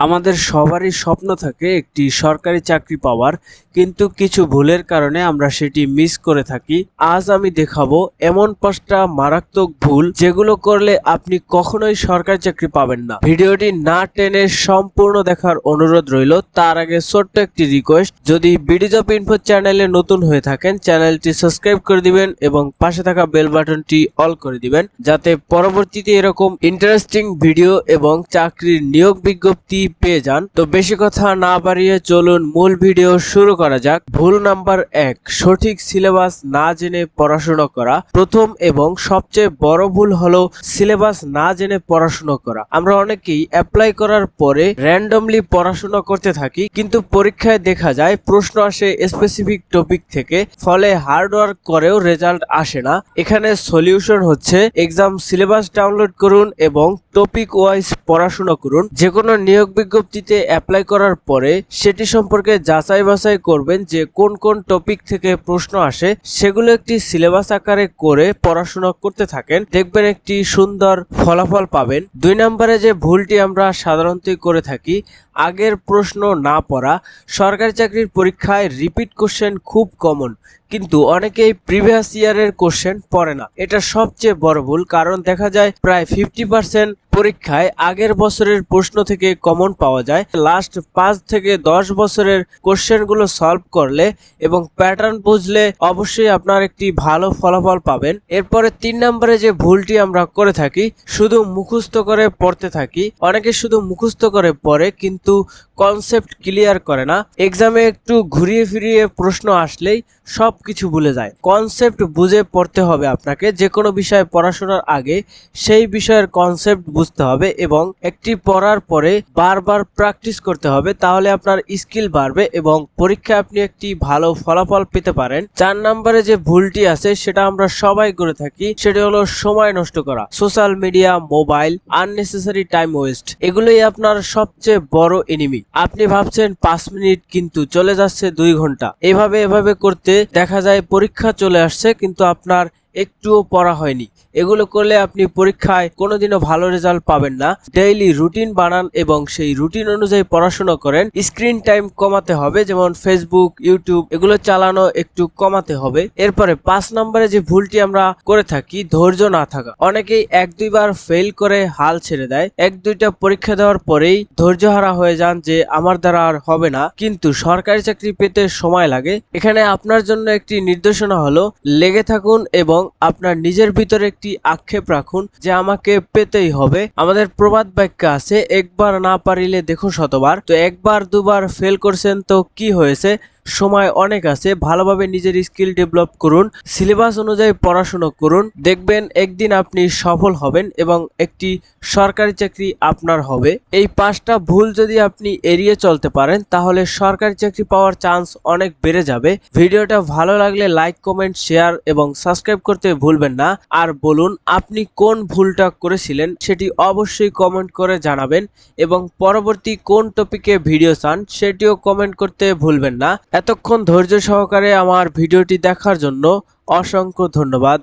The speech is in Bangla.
আমাদের সবারই স্বপ্ন থাকে একটি সরকারি চাকরি পাওয়ার, কিন্তু কিছু ভুলের কারণে আমরা সেটি মিস করে থাকি। আজ আমি দেখাবো এমন 5টা মারাত্মক ভুল যেগুলো করলে আপনি কখনোই সরকারি চাকরি পাবেন না। ভিডিওটি না টেনে সম্পূর্ণ দেখার অনুরোধ রইল। তার আগে ছোট্ট একটি রিকোয়েস্ট, যদি বিডি জব ইনফো চ্যানেলে নতুন হয়ে থাকেন চ্যানেলটি সাবস্ক্রাইব করে দিবেন এবং পাশে থাকা বেল বাটনটি অল করে দিবেন, যাতে পরবর্তীতে এরকম ইন্টারেস্টিং ভিডিও এবং চাকরির নিয়োগ বিজ্ঞপ্তি পেয়ে যান। তো বেশি কথা না বাড়িয়ে চলুন মূল ভিডিও শুরু করা যাক। ভুল নাম্বার 1, সঠিক সিলেবাস না জেনে পড়াশোনা করা। প্রথম এবং সবচেয়ে বড় ভুল হলো সিলেবাস না জেনে পড়াশোনা করা। আমরা অনেকেই অ্যাপ্লাই করার পরে র্যান্ডমলি পড়াশোনা করতে থাকি, কিন্তু পরীক্ষায় দেখা যায় প্রশ্ন আসে স্পেসিফিক টপিক থেকে, ফলে হার্ড ওয়ার্ক করেও রেজাল্ট আসে না। এখানে সলিউশন হচ্ছে এক্সাম সিলেবাস ডাউনলোড করুন এবং টপিক ওয়াইজ পড়াশোনা করুন। যে কোনো নিয়োগ বিজ্ঞপ্তিতে অ্যাপ্লাই করার পরে সেটি সম্পর্কে যাচাই বাছাই করবেন যে কোন কোন টপিক থেকে প্রশ্ন আসে, সেগুলো একটি সিলেবাস আকারে করে পড়াশোনা করতে থাকেন, দেখবেন একটি সুন্দর ফলাফল পাবেন। 2 নম্বরে যে ভুলটি আমরা সাধারণত করে থাকি, আগের প্রশ্ন না পড়া। সরকারি চাকরির পরীক্ষায় রিপিট কোশ্চেন খুব কমন, কিন্তু অনেকেই প্রিভিয়াস ইয়ারের কোশ্চেন পড়ে না। এটা সবচেয়ে বড় ভুল, কারণ দেখা যায় প্রায় 50% পরীক্ষায় আগের বছরের প্রশ্ন থেকে কমন পাওয়া যায়। লাস্ট 5 থেকে 10 বছরের কোশ্চেনগুলো সলভ করলে এবং প্যাটার্ন বুঝলে অবশ্যই আপনার একটি ভালো ফলাফল পাবেন। এরপরে 3 নম্বরে যে ভুলটি আমরা করে থাকি, শুধু মুখস্থ করে পড়তে থাকি। অনেকে শুধু মুখস্থ করে পড়ে কিন্তু কনসেপ্ট ক্লিয়ার করে না। এক্সামে একটু ঘুরিয়ে ফিরিয়ে প্রশ্ন আসলেই সবকিছু ভুলে যায়। কনসেপ্ট বুঝে পড়তে হবে আপনাকে। যে কোনো বিষয়ে পড়াশোনার আগে সেই বিষয়ের কনসেপ্ট বুঝতে হবে এবং একটি পড়ার পরে বারবার প্র্যাকটিস করতে হবে, তাহলে আপনার স্কিল বাড়বে এবং পরীক্ষায় আপনি একটি ভালো ফলাফল পেতে পারেন। 4 নম্বরে যে ভুলটি আছে সেটা আমরা সবাই করে থাকি, সেটা হলো সময় নষ্ট করা। Social media, mobile, unnecessary time waste, এগুলোই আপনার সবচেয়ে বড় এনিমি। আপনি ভাবছেন 5 মিনিট, কিন্তু চলে যাচ্ছে 2 ঘন্টা। এভাবে করতে দেখা যায় পরীক্ষা চলে আসছে কিন্তু আপনার একটুও পড়া হয়নি। এগুলো করলে আপনি পরীক্ষায় কোনোদিনও ভালো রেজাল্ট পাবেন না। ডেইলি রুটিন বানান এবং সেই রুটিন অনুযায়ী পড়াশোনা করেন। স্ক্রিন টাইম কমাতে হবে, যেমন ফেসবুক, ইউটিউব এগুলো চালানো একটু কমাতে হবে। এরপরে 5 নম্বরে যে ভুলটি আমরা করে থাকি, ধৈর্য না থাকা। অনেকেই 1-2 বার ফেল করে হাল ছেড়ে দেয়। 1-2টা পরীক্ষা দেওয়ার পরেই ধৈর্যহারা হয়ে যান যে আমার দ্বারা আর হবে না, কিন্তু সরকারি চাকরি পেতে সময় লাগে। এখানে আপনার জন্য একটি নির্দেশনা হলো লেগে থাকুন এবং আপনার নিজের ভিতরে একটি আক্ষেপ রাখুন যে আমাকে পেতেই হবে। আমাদের প্রবাদ বাক্য আছে, একবার না পারিলে দেখো শতবার। তো 1-2 বার ফেল করছেন তো কি হয়েছে, সময় অনেক আছে। ভালোভাবে নিজের স্কিল ডেভেলপ করুন, সিলেবাস অনুযায়ী পড়াশোনা করুন, দেখবেন একদিন আপনি সফল হবেন এবং একটি সরকারি চাকরি আপনার হবে। এই 5টা ভুল যদি আপনি এড়িয়ে চলতে পারেন তাহলে সরকারি চাকরি পাওয়ার চান্স অনেক বেড়ে যাবে। ভিডিওটা ভালো লাগলে লাইক, কমেন্ট, শেয়ার এবং সাবস্ক্রাইব করতে ভুলবেন না। আর বলুন আপনি কোন ভুলটা করেছিলেন সেটি অবশ্যই কমেন্ট করে জানাবেন এবং পরবর্তী কোন টপিকে ভিডিও চান সেটিও কমেন্ট করতে ভুলবেন না। এতক্ষণ ধৈর্য সহকারে আমার ভিডিওটি দেখার জন্য অসংখ্য ধন্যবাদ।